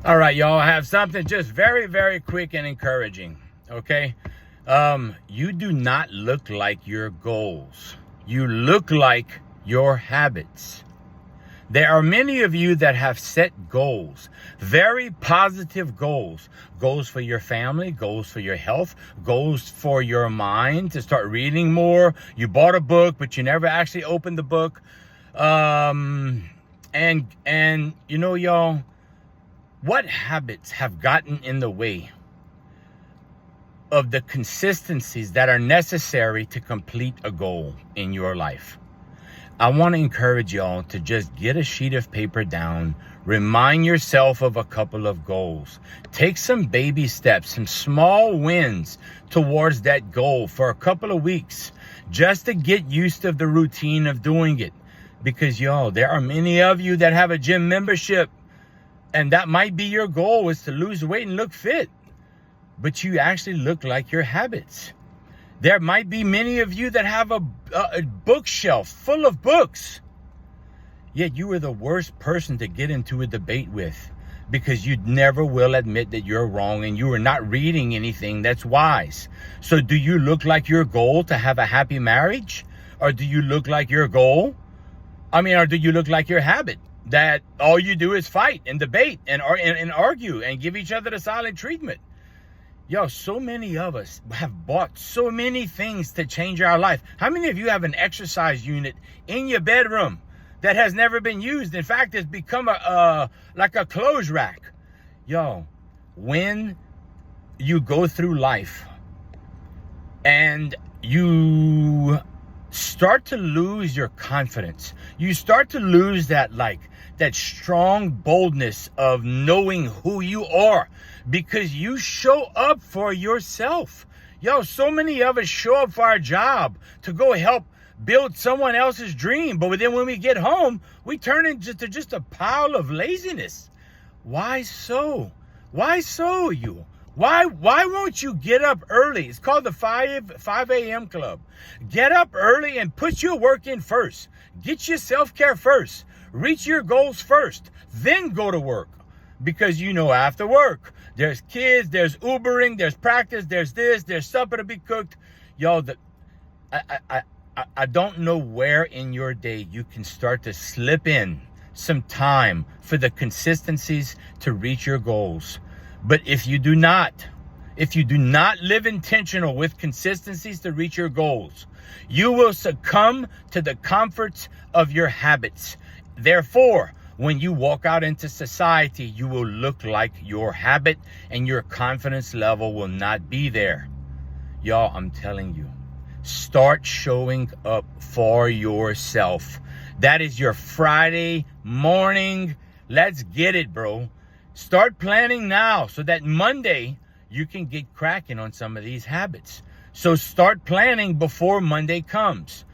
All right, y'all, I have something just very, very quick and encouraging. Okay. You do not look like your goals. You look like your habits. There are many of you that have set goals, very positive goals, goals for your family, goals for your health, goals for your mind to start reading more. You bought a book, but you never actually opened the book. And you know, y'all, what habits have gotten in the way of the consistencies that are necessary to complete a goal in your life? I want to encourage y'all to just get a sheet of paper down, remind yourself of a couple of goals, take some baby steps, some small wins towards that goal for a couple of weeks, just to get used to the routine of doing it. Because y'all, there are many of you that have a gym membership, and that might be your goal, is to lose weight and look fit, but you actually look like your habits. There might be many of you that have a bookshelf full of books, yet you are the worst person to get into a debate with, because you never will admit that you're wrong and you are not reading anything that's wise. So do you look like your goal to have a happy marriage? Or do you look like your goal? Or do you look like your habit, that all you do is fight and debate and argue and give each other the silent treatment? Yo, so many of us have bought so many things to change our life. How many of you have an exercise unit in your bedroom that has never been used? In fact, it's become like a clothes rack. Yo, when you go through life and you start to lose your confidence, you start to lose that strong boldness of knowing who you are, because you show up for yourself. Yo, so many of us show up for our job to go help build someone else's dream, but then when we get home, we turn into just a pile of laziness. Why so? Why so, you? Why won't you get up early? It's called the 5 a.m. club. Get up early and put your work in first. Get your self-care first. Reach your goals first. Then go to work. Because after work, there's kids, there's Ubering, there's practice, there's this, there's supper to be cooked. Yo, I don't know where in your day you can start to slip in some time for the consistencies to reach your goals. But if you do not live intentional with consistencies to reach your goals, you will succumb to the comforts of your habits. Therefore, when you walk out into society, you will look like your habit and your confidence level will not be there. Y'all, I'm telling you, start showing up for yourself. That is your Friday morning. Let's get it, bro. Start planning now so that Monday you can get cracking on some of these habits. So start planning before Monday comes.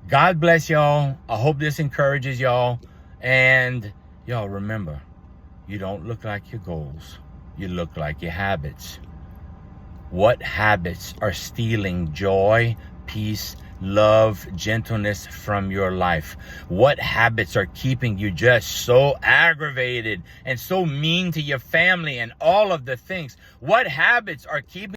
God bless y'all. I hope this encourages y'all. And y'all, remember, you don't look like your goals. You look like your habits. What habits are stealing joy, peace, love, gentleness from your life? What habits are keeping you just so aggravated and so mean to your family and all of the things? What habits are keeping